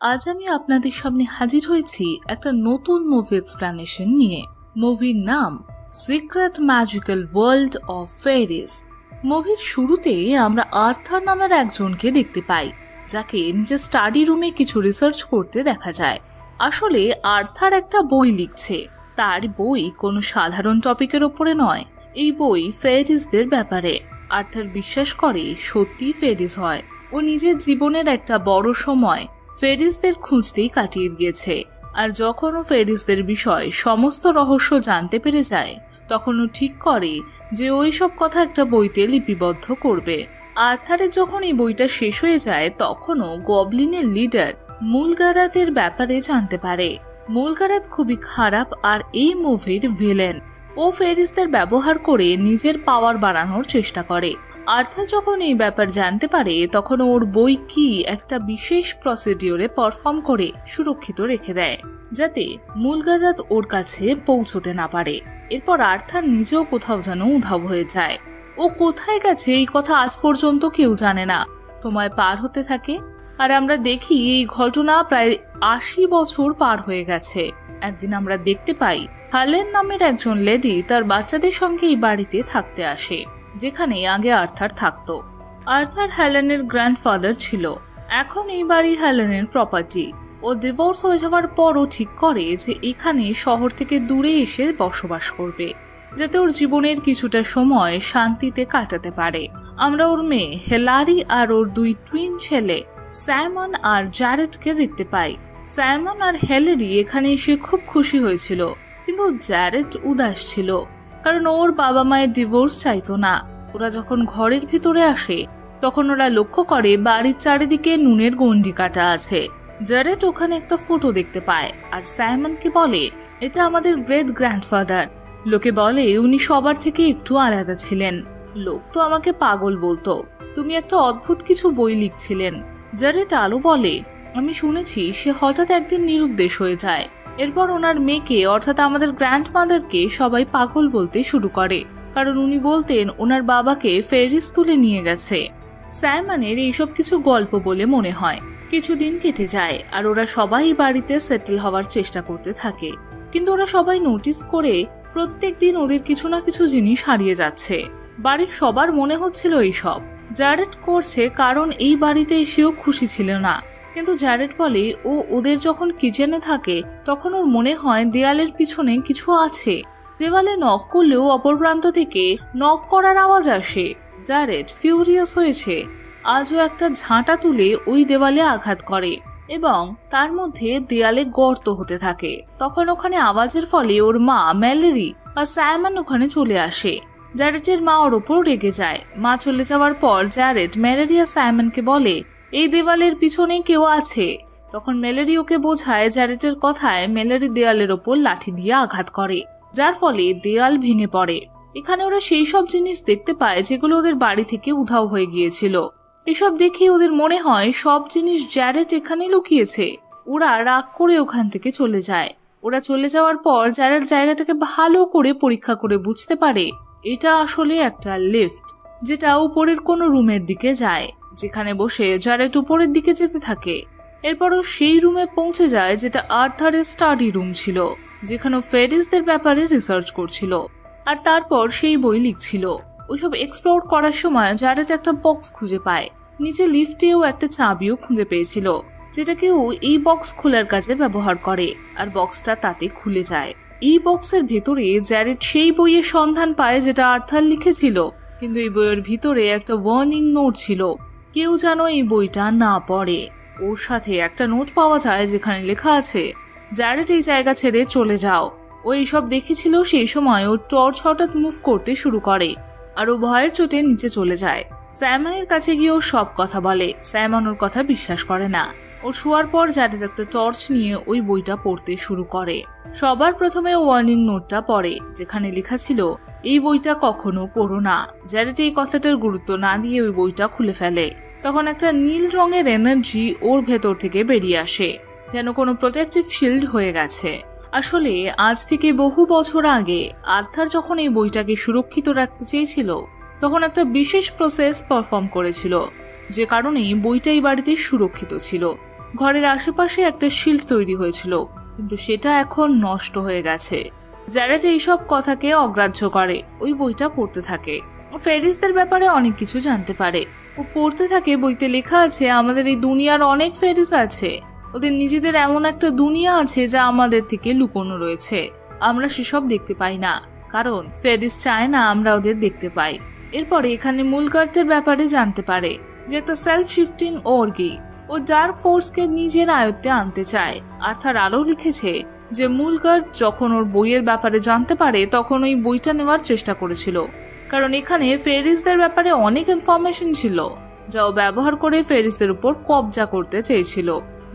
আজ আমি আপনাদের সামনে হাজির হয়েছি একটা নতুন মুভি এক্সপ্লেনেশন নিয়ে। মুভির নাম সিক্রেট ম্যাজিক্যাল ওয়ার্ল্ড অফ ফেরিজ। মুভির শুরুতে আমরা আর্থার নামের একজনকে দেখতে পাই, যাকে নিজের স্টাডি রুমে কিছু রিসার্চ করতে দেখা যায়। আসলে আর্থার একটা বই লিখছে। তার বই কোনো সাধারণ টপিকের ওপরে নয়, এই বই ফেরিজদের ব্যাপারে। আর্থার বিশ্বাস করে সত্যি ফেরিজ হয়। ও নিজের জীবনের একটা বড় সময় ফেরিজদের খুঁজতেই কাটিয়ে গিয়েছে। আর যখন ও ফেরিজদের বিষয় সমস্ত রহস্য জানতে পেরে যায়, তখন ও ঠিক করে যে ওই সব কথা একটা বইতে লিপিবদ্ধ করবে। আর্থারের যখন এই বইটা শেষ হয়ে যায়, তখনও গবলিনের লিডার মুলগারাতের ব্যাপারে জানতে পারে। মুলগারাত খুবই খারাপ আর এই মুভির ভিলেন। ও ফেরিজদের ব্যবহার করে নিজের পাওয়ার বাড়ানোর চেষ্টা করে। আর্থার যখন এই ব্যাপার জানতে পারে, তখন ওর বই কি একটা বিশেষ প্রসিডিওরে পারফর্ম করে সুরক্ষিত রেখে দেয়, যাতে মুলগারাত ওর কাছে পৌঁছতে না পারে। এরপর আর্থার নিজেও কোথাও যেন উধাও হয়ে যায়। ও কোথায় গেছে এই কথা আজ পর্যন্ত কেউ জানে না। সময় পার হতে থাকে আর আমরা দেখি এই ঘটনা প্রায় ৮০ বছর পার হয়ে গেছে। একদিন আমরা দেখতে পাই হেলেন নামের একজন লেডি তার বাচ্চাদের সঙ্গে এই বাড়িতে থাকতে আসে, যেখানে আগে আর্থার থাকতো। আর্থার হেলেনের গ্র্যান্ডফাদার ছিল। এখন এই বাড়ি হেলেনের প্রপার্টি। ও ডিভোর্স হয়ে যাওয়ার পরও ঠিক করে যে এখানে শহর থেকে দূরে এসে বসবাস করবে, যাতে ওর জীবনের কিছুটা সময় শান্তিতে কাটাতে পারে। আমরা ওর মেয়ে হেলারি আর ওর দুই টুইন ছেলে সাইমন আর জ্যারেটকে দেখতে পাই। সাইমন আর হেলারি এখানে এসে খুব খুশি হয়েছিল, কিন্তু জ্যারেট উদাস ছিল, কারণ ওর বাবা মায়ের ডিভোর্স চাইতো না। ওরা যখন ঘরের ভিতরে আসে, তখন ওরা লক্ষ্য করে বাড়ির চারিদিকে নুনের গন্ডি কাটা আছে। জ্যারেট ওখানে একটা ফটো দেখতে পায় আর সাইমনকে বলে, এটা আমাদের গ্রেট গ্র্যান্ডফাদার। লোকে বলে উনি সবার থেকে একটু আলাদা ছিলেন। লোক তো আমাকে পাগল বলতো। তুমি একটা অদ্ভুত কিছু বই লিখছিলেন। জ্যারেট আলো বলে, আমি শুনেছি সে হঠাৎ একদিন নিরুদ্দেশ হয়ে যায়। এরপর ওনার মেয়েকে অর্থাৎ আমাদের গ্র্যান্ডমাদারকে সবাই পাগল বলতে শুরু করে, কারণ উনি বলতেন ওনার বাবাকে ফেরিজ তুলে নিয়ে গেছে। সাইমনের এইসব কিছু গল্প বলে মনে হয়। কিছুদিন কেটে যায় আর ওরা সবাই বাড়িতে সেটেল হওয়ার চেষ্টা করতে থাকে, কিন্তু ওরা সবাই নোটিস করে প্রত্যেক দিন ওদের কিছু না কিছু জিনিস হারিয়ে যাচ্ছে। বাড়ির সবার মনে হচ্ছিল এইসব জ্যারেট করছে, কারণ এই বাড়িতে এসেও খুশি ছিল না। কিন্তু জ্যারেট বলে ও ওদের যখন কিচেনে থাকে, তখন ওর মনে হয় দেয়ালের পিছনে কিছু আছে। দেওয়ালে নক করলেও অপর প্রান্ত থেকে নক করার আওয়াজ আসে। জ্যারেট ফিউরিয়াস হয়েছে। আজও একটা ঝাঁটা তুলে ওই দেওয়ালে আঘাত করে এবং তার মধ্যে দেয়ালে গর্ত হতে থাকে। তখন ওখানে আওয়াজের ফলে ওর মা ম্যালেরি আর সাইমন ওখানে চলে আসে। জ্যারেটের মা ওর ওপর রেগে যায়। মা চলে যাওয়ার পর জ্যারেট ম্যালেরি আর সাইমনকে বলে এই দেওয়ালের পিছনে কেউ আছে। তখন ম্যালেরি ওকে বোঝায় জ্যারেটের কথায়। ম্যালেরি দেয়ালের ওপর লাঠি দিয়ে আঘাত করে, যার ফলে দেয়াল ভেঙে পড়ে। এখানে ওরা সেই সব জিনিস দেখতে পায় যেগুলো ওদের বাড়ি থেকে উধাও হয়ে গিয়েছিল। এসব দেখে ওদের মনে হয় সব জিনিস জ্যারেট এখানে লুকিয়েছে। ওরা রাগ করে ওখান থেকে চলে যায়। ওরা চলে যাওয়ার পর জ্যারেট জায়গাটাকে ভালো করে পরীক্ষা করে বুঝতে পারে এটা আসলে একটা লিফট, যেটা উপরের কোনো রুমের দিকে যায়, যেখানে বসে জ্যারেট উপরের দিকে যেতে থাকে। এরপরও সেই রুমে পৌঁছে যায় যেটা আর্থারের স্টাডি রুম ছিল, যেখানে ফেরিজদের ব্যাপারে রিসার্চ করছিল আর তারপর সেই বই লিখছিল। ওইসব এক্সপ্লোর করার সময় জ্যারেট একটা বক্স খুঁজে পায়। নিচে লিফটেও একটা চাবিও খুঁজে পেয়েছিল, যেটাকে ও এই বক্স খোলার কাজে ব্যবহার করে আর বক্সটা তাতে খুলে যায়। এই বক্সের ভেতরে জ্যারেট সেই বইয়ের সন্ধান পায় যেটা আর্থার লিখেছিল, কিন্তু এই বইয়ের ভিতরে একটা ওয়ার্নিং নোট ছিল, কেউ যেন এই বইটা না পড়ে। ওর সাথে একটা নোট পাওয়া যায় যেখানে লেখা আছে, জ্যারেট এই জায়গা ছেড়ে চলে যাও। ও এইসব দেখেছিল সেই সময় ও টর্চ হঠাৎ মুভ করতে শুরু করে আর ও ভয়ের চোটে নিচে চলে যায়। সাইমনের কাছে গিয়ে ও সব কথা বলে। সাইমন ওর কথা বিশ্বাস করে না। ও শোয়ার পর জ্যারেট একটা টর্চ নিয়ে ওই বইটা পড়তে শুরু করে। সবার প্রথমে ওয়ার্নিং নোটটা পড়ে, যেখানে লেখা ছিল এই বইটা কখনো পড়ো না। জ্যারেট এই কথাটার গুরুত্ব না দিয়ে ওই বইটা খুলে ফেলে। তখন একটা নীল রঙের এনার্জি ওর ভেতর থেকে বেরিয়ে আসে, যেন কোনো প্রোটেক্টিভ শিল্ড হয়ে গেছে। আসলে আজ থেকে বহু বছর আগে আর্থার যখন এই বইটাকে সুরক্ষিত রাখতে চেয়েছিল, তখন একটা বিশেষ প্রসেস পারফর্ম করেছিল, যে কারণে বইটা এই বাড়িতে সুরক্ষিত ছিল। ঘরের আশেপাশে একটা শিল্ড তৈরি হয়েছিল, কিন্তু সেটা এখন নষ্ট হয়ে গেছে। জ্যারেড এইসব কথাকে অগ্রাহ্য করে, ওই বইটা পড়তে থাকে। ও ফেরিসদের ব্যাপারে অনেক কিছু জানতে পারে। ও পড়তে থাকে, বইতে লেখা আছে আমাদের এই দুনিয়ার অনেক ফেরিস আছে, ওদের নিজেদের এমন একটা দুনিয়া আছে যা আমাদের থেকে লুকোনো রয়েছে। আমরা সেসব দেখতে পাই না, কারণ ফেরিস চায় না আমরা ওদের দেখতে পাই। এরপরে এখানে মুলগার্থের ব্যাপারে জানতে পারে যে একটা সেলফ শিফটিং অর্গি ও ডার্ক ফোর্সকে নিজের আয়ত্তে আনতে চায়। আর্থার আরও লিখেছে যে মুলগার্থ যখন ওর বইয়ের ব্যাপারে জানতে পারে তখন ওই বইটা নেওয়ার চেষ্টা করেছিল, কারণ এখানে ফেরিসদের ব্যাপারে অনেক ইনফরমেশন ছিল যা ও ব্যবহার করে ফেরিসদের উপর কবজা করতে চেয়েছিল।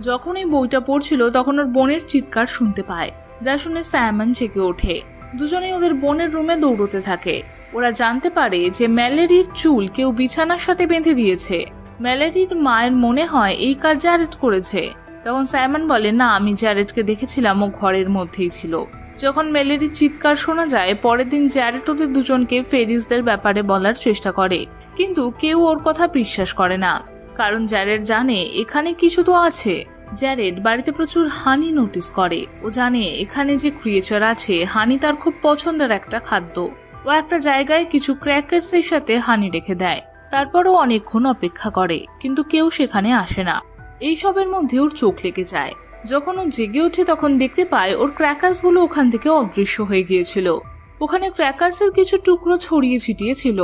যখন এই বইটা পড়ছিল তখন ওর বোনের চিৎকার শুনতে পায়, যা শুনে সাইমন জেগে ওঠে। দুজনেই ওদের বোনের রুমে দৌড়তে থাকে। ওরা জানতে পারে যে ম্যালেরির চুল কেউ বিছানার সাথে বেঁধে দিয়েছে। ম্যালেরির মায়ের মনে হয় এই কাজ জ্যারেড করেছে। তখন সাইমন বলে, না, আমি জ্যারেডকে দেখেছিলাম, ও ঘরের মধ্যেই ছিল। যখন ম্যালেরির চিৎকার শোনা যায়, পরের দিন জ্যারেড ওদের দুজনকে ফেরিসদের ব্যাপারে বলার চেষ্টা করে, কিন্তু কেউ ওর কথা বিশ্বাস করে না, কারণ জ্যারেড জানে এখানে কিছু তো আছে। জ্যারেড বাড়িতে প্রচুর হানি নোটিস করে। ও জানে এখানে যে ক্রিয়েচার আছে, হানি তার খুব পছন্দের একটা খাদ্য। ও একটা জায়গায় কিছু ক্র্যাকার্সের সাথে হানি রেখে দেয়। তারপরও অনেকক্ষণ অপেক্ষা করে, কিন্তু কেউ সেখানে আসে না। এইসবের মধ্যে ওর চোখ লেগে যায়। যখন ও জেগে ওঠে তখন দেখতে পায় ওর ক্র্যাকার্সগুলো ওখান থেকে অদৃশ্য হয়ে গিয়েছিল। ওখানে ক্র্যাকার্সের কিছু টুকরো ছড়িয়ে ছিটিয়ে ছিল।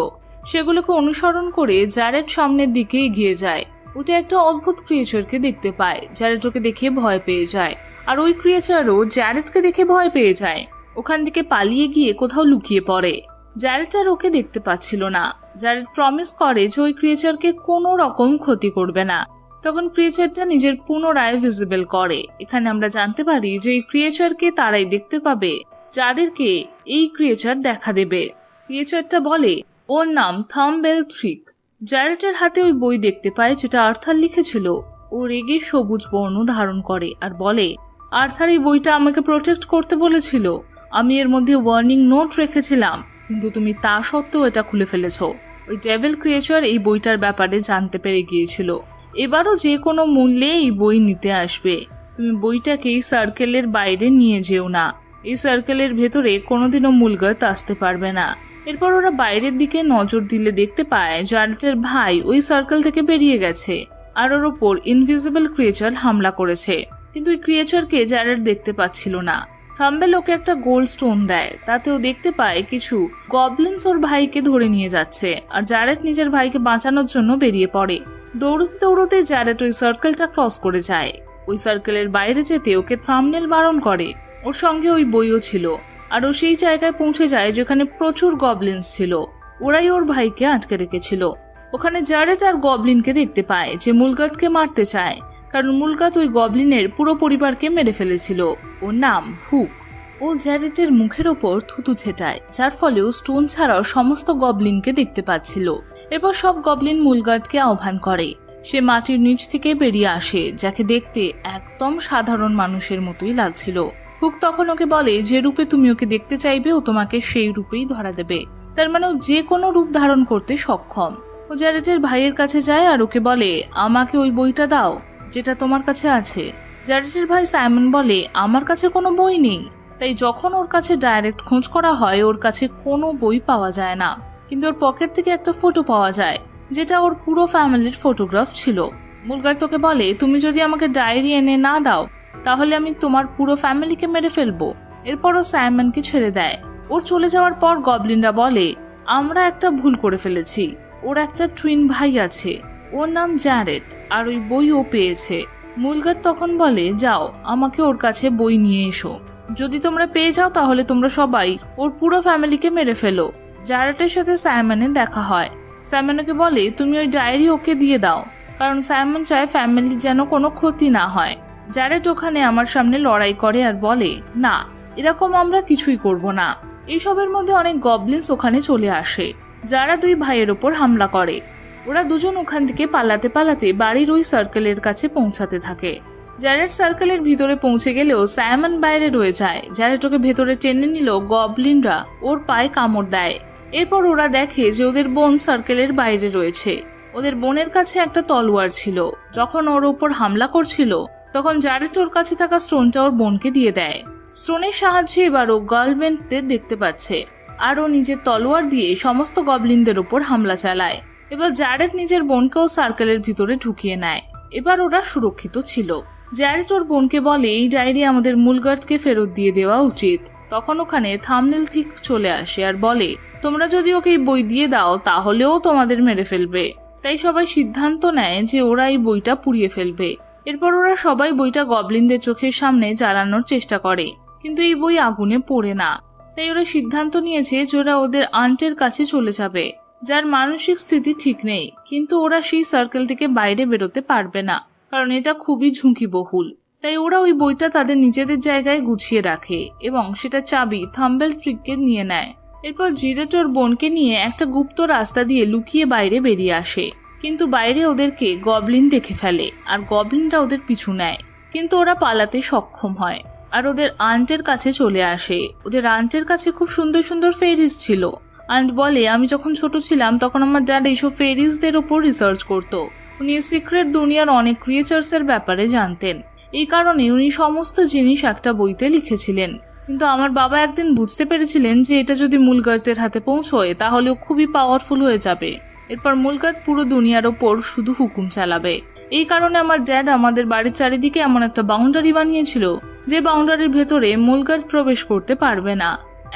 সেগুলোকে অনুসরণ করে জ্যারেড সামনের দিকে এগিয়ে যায়। ওটা একটা অদ্ভুত ক্রিয়েচারকে দেখতে পায়। জ্যারেড ওকে দেখে ভয় পেয়ে যায়, আর ওই ক্রিয়েচারও জ্যারেডকে দেখে ভয় পেয়ে যায়। ওখান থেকে পালিয়ে গিয়ে কোথাও লুকিয়ে পড়ে। জ্যারেড আর ওকে দেখতে পাচ্ছিল না। জ্যারেড প্রমিস করে যে ওই ক্রিয়েচারকে কোনো রকম ক্ষতি করবে না। তখন ক্রিয়েচারটা নিজের পুনরায় ভিজিবল করে। এখানে আমরা জানতে পারি যে এই ক্রিয়েচারকে তারাই দেখতে পাবে যাদেরকে এই ক্রিয়েচার দেখা দেবে। ক্রিয়েচারটা বলে ওর নাম থাম্বেল থ্রিক। জ্যারেডের হাতে ওই বই দেখতে পায় যেটা আর্থার লিখেছিল। ও রেগে সবুজ বর্ণ ধারণ করে আর বলে, আর্থার এই বইটা আমাকে প্রোটেক্ট করতে বলেছিল। আমি এর মধ্যে ওয়ার্নিং নোট রেখেছিলাম, কিন্তু তুমি তা সত্ত্বেও এটা খুলে ফেলেছ। ওই ডেভিল ক্রিয়েচার এই বইটার ব্যাপারে জানতে পেরে গিয়েছিল। এবারও যে কোনো মূল্যে এই বই নিতে আসবে। তুমি বইটাকে এই সার্কেলের বাইরে নিয়ে যেও না। এই সার্কেলের ভেতরে কোনোদিনও মুলগার্থ আসতে পারবে না। এরপর ওরা বাইরের দিকে নজর দিলে দেখতে পায় জ্যারেডের ভাই ওই সার্কেল থেকে বেরিয়ে গেছে, আর ওর ওপর ইনভিজিবল ক্রিয়েচার হামলা করেছে। কিন্তু ওই ক্রিয়েচারকে জ্যারেড দেখতে পাচ্ছিল না। থাম্বেল ওকে একটা গোল্ড স্টোন দেয়। তাতেও দেখতে পায় কিছু গবলিনস ওর ভাইকে ধরে নিয়ে যাচ্ছে, আর জ্যারেড নিজের ভাইকে বাঁচানোর জন্য বেরিয়ে পড়ে। দৌড়তে দৌড়তে জ্যারেড ওই সার্কেলটা ক্রস করে যায়। ওই সার্কেলের বাইরে যেতে ওকে থাম্বনেল বারণ করে। ওর সঙ্গে ওই বইও ছিল, আর ও সেই জায়গায় পৌঁছে যায় যেখানে প্রচুর গবলিনস ছিল। ওরাই ওর ভাইকে আটকে রেখেছিল। ওখানে জ্যারেড আর গবলিনকে দেখতে পায় যে মুলগার্থকে মারতে চায়, কারণ মুলগার্থ ওই গবলিনের পুরো পরিবারকে মেরে ফেলেছিল। ওর নাম হুক। ও জ্যারেডের মুখের ওপর থুতু ছেটায়, যার ফলে ও স্টোন ছাড়াও সমস্ত গবলিনকে দেখতে পাচ্ছিল। এরপর সব গবলিন মুলগার্থকে আহ্বান করে। সে মাটির নিচ থেকে বেরিয়ে আসে, যাকে দেখতে একদম সাধারণ মানুষের মতোই লাগছিল। হুক তখন ওকে বলে যে রূপে তুমি ওকে দেখতে চাইবে ও তোমাকে সেই রূপেই ধরা দেবে। তার মানে ও যে কোনো রূপ ধারণ করতে সক্ষম। ও জ্যারেডের ভাইয়ের কাছে যায় আর ওকে বলে, আমাকে ওই বইটা দাও যেটা তোমার কাছে আছে। জ্যারেডের ভাই সাইমন বলে, আমার কাছে কোনো বই নেই। তাই যখন ওর কাছে ডাইরেক্ট খোঁজ করা হয় ওর কাছে কোনো বই পাওয়া যায় না, কিন্তু ওর পকেট থেকে একটা ফটো পাওয়া যায় যেটা ওর পুরো ফ্যামিলির ফটোগ্রাফ ছিল। মুলগার্থ ওকে বলে, তুমি যদি আমাকে ডায়েরি এনে না দাও তাহলে আমি তোমার পুরো ফ্যামিলিকে মেরে ফেলবো। এরপর ও সাইমনকে ছেড়ে দেয়। ওর চলে যাওয়ার পর গবলিনরা বলে, আমরা একটা ভুল করে ফেলেছি। ওর একটা টুইন ভাই আছে, ওর নাম জ্যারেড, আর ওই বই ও পেয়েছে। মুলগার্থ তখন বলে, যাও আমাকে ওর কাছে বই নিয়ে এসো। যদি তোমরা পেয়ে যাও তাহলে তোমরা সবাই ওর পুরো ফ্যামিলিকে মেরে ফেলো। জ্যারেডের সাথে সাইমনের দেখা হয়। সাইমন ওকে বলে, তুমি ওই ডায়েরি ওকে দিয়ে দাও, কারণ সাইমন চায় ফ্যামিলির যেন কোনো ক্ষতি না হয়। জ্যারেড ওখানে আমার সামনে লড়াই করে আর বলে, না, এরকম আমরা কিছুই করব না। এইসবের মধ্যে অনেক গবলিনস ওখানে চলে আসে, যারা দুই ভাইয়ের ওপর হামলা করে। ওরা দুজন ওখান থেকে পালাতে পালাতে বাড়ির ওই সার্কেলের কাছে পৌঁছাতে থাকে। জ্যারেড সার্কেলের ভিতরে পৌঁছে গেলেও সাইমন বাইরে রয়ে যায়। জ্যারেড ওকে ভেতরে টেনে নিল। গবলিনরা ওর পায়ে কামড় দেয়। এরপর ওরা দেখে যে ওদের বোন সার্কেলের বাইরে রয়েছে। ওদের বোনের কাছে একটা তলোয়ার ছিল। যখন ওর ওপর হামলা করছিল তখন জ্যারেড ওর কাছে থাকা স্টোনটা ওর বোনকে দিয়ে দেয়। স্টোনের সাহায্যে এবার ও গার্লফ্রেন্ডদের দেখতে পাচ্ছে আর ও নিজের তলোয়ার দিয়ে সমস্ত গবলিনদের ওপর হামলা চালায়। এবার জ্যারেড নিজের বোনকেও সার্কেলের ভিতরে ঢুকিয়ে নেয়। এবার ওরা সুরক্ষিত ছিল। জ্যারেড ওর বোনকে বলে এই ডায়েরি আমাদের মুলগার্ডকে ফেরত দিয়ে দেওয়া উচিত। তখন ওখানে থাম্বনেল থিক চলে আসে আর বলে তোমরা যদি ওকে এই বই দিয়ে দাও তাহলেও তোমাদের মেরে ফেলবে। তাই সবাই সিদ্ধান্ত নেয় যে ওরা এই বইটা পুড়িয়ে ফেলবে। এরপর ওরা সবাই বইটা গবলিনদের চোখের সামনে জ্বালানোর চেষ্টা করে, কিন্তু এই বই আগুনে পড়ে না। তাই ওরা সিদ্ধান্ত নিয়েছে যে ওরা ওদের আন্টের কাছে চলে যাবে, যার মানসিক স্থিতি ঠিক নেই, কিন্তু ওরা সেই সার্কেল থেকে বাইরে বেরোতে পারবে না, কারণ এটা খুবই ঝুঁকিবহুল। তাই ওরা ওই বইটা তাদের নিজেদের জায়গায় গুছিয়ে রাখে এবং সেটা চাবি থাম্বেল ট্রিককে নিয়ে নেয়। এরপর জ্যারেড ওর বোনকে নিয়ে একটা গুপ্ত রাস্তা দিয়ে লুকিয়ে বাইরে বেরিয়ে আসে, কিন্তু বাইরে ওদেরকে গবলিন দেখে ফেলে আর গবলিনরা ওদের পিছু নেয়, কিন্তু ওরা পালাতে সক্ষম হয় আর ওদের আন্টের কাছে চলে আসে। ওদের আন্টের কাছে খুব সুন্দর সুন্দর ফেরিজ ছিল। আন্ট বলে আমি যখন ছোট ছিলাম তখন আমার ড্যাড এইসব ফেরিজদের ওপর রিসার্চ করতো। উনি সিক্রেট দুনিয়ার অনেক ক্রিয়েচার্সের ব্যাপারে জানতেন, এই কারণে উনি সমস্ত জিনিস একটা বইতে লিখেছিলেন। কিন্তু আমার বাবা একদিন বুঝতে পেরেছিলেন যে এটা যদি মুলগার্ডের হাতে পৌঁছয় তাহলেও খুবই পাওয়ারফুল হয়ে যাবে। এরপর মুলগার্ড পুরো দুনিয়ার ওপর শুধু হুকুম চালাবে। এই কারণে আমার ড্যাড আমাদের বাড়ির চারিদিকে এমন একটা বাউন্ডারি বানিয়েছিল যে বাউন্ডারির ভেতরে মুলগার্ড প্রবেশ করতে পারবে না।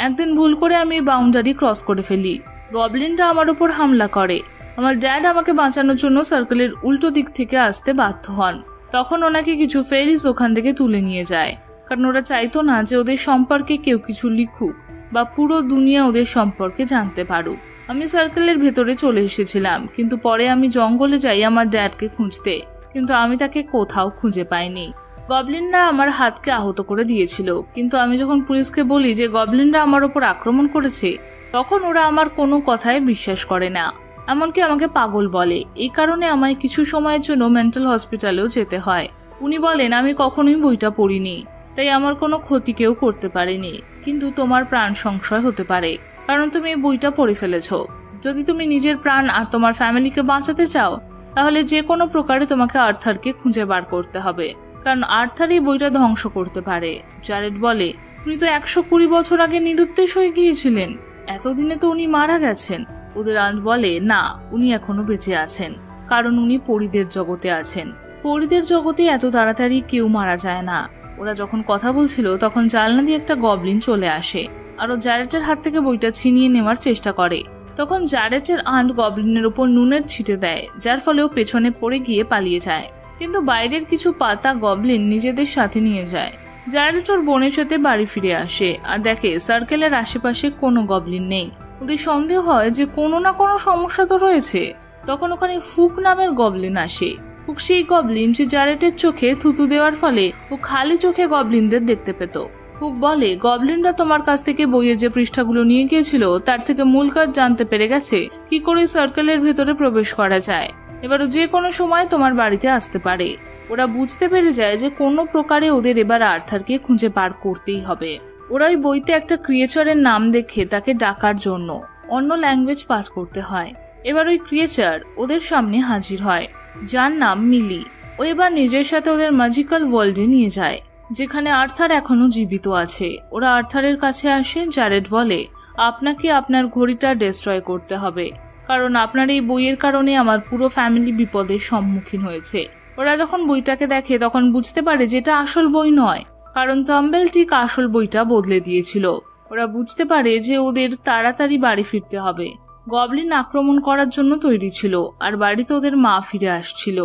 একদিন ভুল করে আমি বাউন্ডারি ক্রস করে ফেলি। গবলিনরা আমার উপর হামলা করে। আমার ড্যাড আমাকে বাঁচানোর জন্য সার্কেলের উল্টো দিক থেকে আসতে বাধ্য হন। তখন ওনাকে কিছু ফেরিজ ওখান থেকে তুলে নিয়ে যায়, কারণ ওরা চাইতো না যে ওদের সম্পর্কে কেউ কিছু লিখুক বা পুরো দুনিয়া ওদের সম্পর্কে জানতে পারুক। আমি সার্কেলের ভেতরে চলে এসেছিলাম, কিন্তু পরে আমি জঙ্গলে যাই আমার ড্যাডকে খুঁজতে, কিন্তু আমি তাকে কোথাও খুঁজে পাইনি। গবলিনরা আমার হাতকে আহত করে দিয়েছিল, কিন্তু আমি যখন পুলিশকে বলি যে গবলিনরা আমার ওপর আক্রমণ করেছে তখন ওরা আমার কোনো কথায় বিশ্বাস করে না, এমনকি আমাকে পাগল বলে। এই কারণে আমায় কিছু সময়ের জন্য মেন্টাল হসপিটালেও যেতে হয়। উনি বলেন আমি কখনোই বইটা পড়িনি, তাই আমার কোনো ক্ষতি কেউ করতে পারেনি, কিন্তু তোমার প্রাণ সংশয় হতে পারে কারণ তুমি এই বইটা পড়ে ফেলেছো। যদি তুমি নিজের প্রাণ আর তোমার ফ্যামিলিকে বাঁচাতে চাও তাহলে যে কোনো প্রকারে তোমাকে আর্থারকে খুঁজে বার করতে হবে, কারণ আর্থার এই বইটা ধ্বংস করতে পারে। জ্যারেড বলে উনি তো 120 বছর আগে নিরুদ্দেশ হয়ে গিয়েছিলেন, এতদিনে তো উনি মারা গেছেন। ওদের আন্ট বলে না, উনি এখনো বেঁচে আছেন, কারণ উনি পরীদের জগতে আছেন। পরীদের জগতে এত তাড়াতাড়ি কেউ মারা যায় না। ওরা যখন কথা বলছিল তখন জানলা দিয়ে একটা গবলিন চলে আসে আর ও জ্যারেটের হাত থেকে বইটা ছিনিয়ে নেওয়ার চেষ্টা করে। তখন জ্যারেটের আন্ট গবলিনের উপর নুনের ছিটে দেয়, যার ফলে ও পেছনে পড়ে গিয়ে পালিয়ে যায়, কিন্তু বাইরের কিছু পাতা গবলিন নিজেদের সাথে নিয়ে যায়। জ্যারেট ওর বোনের সাথে বাড়ি ফিরে আসে আর দেখে সার্কেলের আশেপাশে কোনো গবলিন নেই। ওদের সন্দেহ হয় যে কোনো না কোনো সমস্যা তো রয়েছে। তখন ওখানে হুক নামের গবলিন আসে। হুক সেই গবলিন যে জ্যারেটের চোখে থুতু দেওয়ার ফলে ও খালি চোখে গবলিনদের দেখতে পেত। হুক বলে গবলিনরা তোমার কাছ থেকে বইয়ের যে পৃষ্ঠাগুলো নিয়ে গিয়েছিল তার থেকে মূল কাজ জানতে পেরে গেছে কি করে সার্কেলের ভেতরে প্রবেশ করা যায়। এবারও যে কোনো সময় তোমার বাড়িতে আসতে পারে। ওরা বুঝতে পেরে যায় যে কোনো প্রকারে ওদের এবার আর্থারকে খুঁজে বার করতেই হবে। ওরা ওই বইতে একটা ক্রিয়েচারের নাম দেখে তাকে ডাকার জন্য অন্য ল্যাঙ্গুয়েজ পাঠ করতে হয়। এবার ওই ক্রিয়েচার ওদের সামনে হাজির হয়, যার নাম মিলি। ও এবার নিজের সাথে ওদের ম্যাজিক্যাল ওয়ার্ল্ডে নিয়ে যায়, যেখানে আর্থার এখনো জীবিত আছে। ওরা আর্থারের কাছে আসে। জ্যারেড বলে আপনাকে আপনার ঘড়িটা ডিস্ট্রয় করতে হবে, কারণ আপনার এই বইয়ের কারণে আমার পুরো ফ্যামিলি বিপদের সম্মুখীন হয়েছে। ওরা যখন বইটাকে দেখে তখন বুঝতে পারে যেটা আসল বই নয়, কারণ থাম্বেল ঠিক আসল বইটা বদলে দিয়েছিল। ওরা বুঝতে পারে যে ওদের তাড়াতাড়ি বাড়ি ফিরতে হবে। গবলিন আক্রমণ করার জন্য তৈরি ছিল আর বাড়িতে ওদের মা ফিরে আসছিল।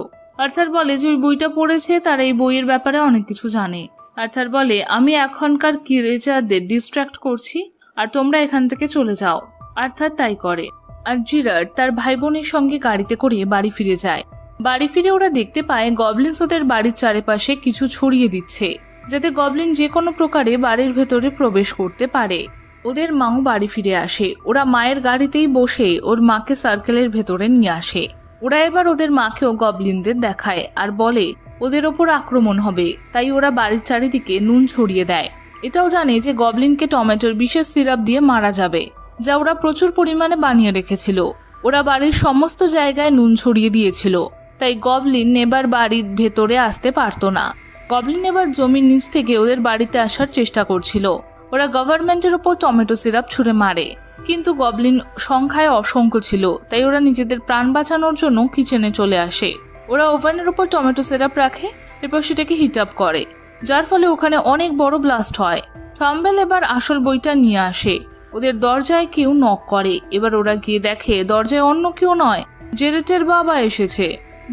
আর্থার বলে যে ওই বইটা পড়েছে তারা এই বইয়ের ব্যাপারে অনেক কিছু জানে। আর্থার বলে আমি এখনকার ক্রিয়েচারদের ডিস্ট্র্যাক্ট করছি আর তোমরা এখান থেকে চলে যাও। আর্থার তাই করে আর জ্যারেড তার ভাই বোনের সঙ্গে গাড়িতে করে বাড়ি ফিরে যায়। বাড়ি ফিরে ওরা দেখতে পায় গবলিনস ওদের বাড়ির চারিপাশে কিছু ছড়িয়ে দিচ্ছে, যাতে গবলিন যে কোনো প্রকারে বাড়ির ভেতরে প্রবেশ করতে পারে। ওদের মাও বাড়ি ফিরে আসে। ওরা মায়ের গাড়িতেই বসে ওর মাকে সার্কেলের ভেতরে নিয়ে আসে। ওরা এবার ওদের মাকেও গবলিনদের দেখায় আর বলে ওদের ওপর আক্রমণ হবে, তাই ওরা বাড়ির চারিদিকে নুন ছড়িয়ে দেয়। এটাও জানে যে গবলিনকে টমেটোর বিশেষ সিরাপ দিয়ে মারা যাবে, যা ওরা প্রচুর পরিমাণে বানিয়ে রেখেছিল। ওরা বাড়ির সমস্ত জায়গায় নুন ছড়িয়ে দিয়েছিল, তাই গবলিন এবার বাড়ির ভেতরে আসতে পারতো না। গবলিন এবার জমির নিচ থেকে ওদের বাড়িতে আসার চেষ্টা করছিল। ওরা গভর্নমেন্টের ওপর টমেটো সিরাপ ছুঁড়ে মারে, কিন্তু গবলিন সংখ্যায় অসংখ্য ছিল, তাই ওরা নিজেদের প্রাণ বাঁচানোর জন্য কিচেনে চলে আসে। ওরা ওভেনের ওপর টমেটো সিরাপ রাখে, এরপর সেটাকে হিট আপ করে, যার ফলে ওখানে অনেক বড় ব্লাস্ট হয়। থাম্বেল এবার আসল বইটা নিয়ে আসে। ওদের দরজায় কেউ নক করে। এবার ওরা গিয়ে দেখে দরজায় অন্য কেউ নয়, জেরেটের বাবা এসেছে।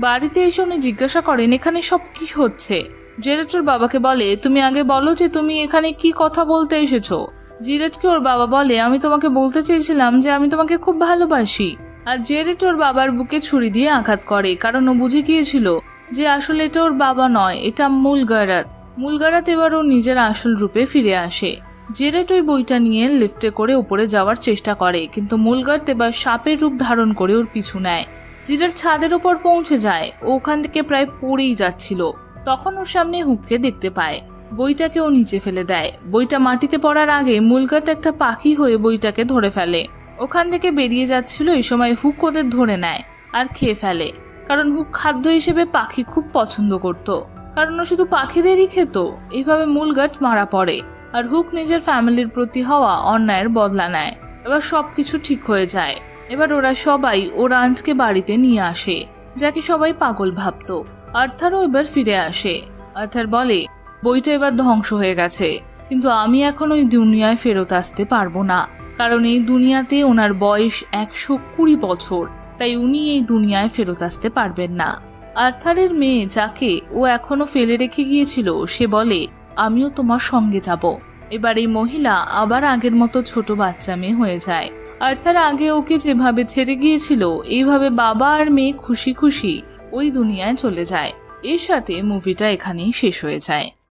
বাড়িতে এসে উনি জিজ্ঞাসা করেন এখানে সব কি হচ্ছে। জেরেটের বাবাকে বলে, তুমি আগে বলো যে তুমি এখানে কি কথা বলতে এসেছো। জেরেটকে ওর বাবা বলে, আমি তোমাকে বলতে চেয়েছিলাম যে আমি তোমাকে খুব ভালোবাসি। আর জেরেট ওর বাবার বুকে ছুরি দিয়ে আঘাত করে, কারণ ও বুঝে গিয়েছিল যে আসলে এটা ওর বাবা নয়, এটা মুলগারাত। মুলগারাত এবার ওর নিজের আসল রূপে ফিরে আসে। জেরেট ওই বইটা নিয়ে লিফটে করে উপরে যাওয়ার চেষ্টা করে, কিন্তু মুলগারাত এবার সাপের রূপ ধারণ করে ওর পিছু নেয়। জেরেট ছাদের উপর পৌঁছে যায়, ও ওখান থেকে প্রায় পড়েই যাচ্ছিল। তখন ওর সামনে হুককে দেখতে পায়। বইটাকে ও নিচে ফেলে দেয়। বইটা মাটিতে পড়ার আগে মুলগারাত একটা পাখি হয়ে বইটাকে ধরে ফেলে। ওখান থেকে বেরিয়ে যাচ্ছিল, এই সময় হুক ওদের ধরে নেয় আর খেয়ে ফেলে, কারণ হুক খাদ্য হিসেবে পাখি খুব পছন্দ করত, কারণ ও শুধু পাখিদেরই খেত। এইভাবে মুলগারাত মারা পড়ে, আর হুক নিজের ফ্যামিলির প্রতি হওয়া অন্যায়ের বদলা নেয়। এবার সবকিছু ঠিক হয়ে যায়। এবার ওরা সবাই ওর আন্টকে বাড়িতে নিয়ে আসে, যাকে সবাই পাগল ভাবত। আর্থারও এবার ফিরে আসে। আর্থার বলে, বইটা এবার ধ্বংস হয়ে গেছে, কিন্তু আমি এখন ওই দুনিয়ায় ফেরত আসতে পারবো না, কারণ এই দুনিয়াতে ওনার বয়স 120 বছর, তাই উনি এই দুনিয়ায় ফেরত আসতে পারবেন না। আর্থারের মেয়ে, যাকে ও এখনো ফেলে রেখে গিয়েছিল, সে বলে, আমিও তোমার সঙ্গে যাব। এবার এই মহিলা আবার আগের মতো ছোট বাচ্চা মেয়ে হয়ে যায়। আর্থার আগে ওকে যেভাবে ছেড়ে গিয়েছিল, এইভাবে বাবা আর মেয়ে খুশি খুশি ওই দুনিয়ায় চলে যায়। এর সাথে মুভিটা এখানেই শেষ হয়ে যায়।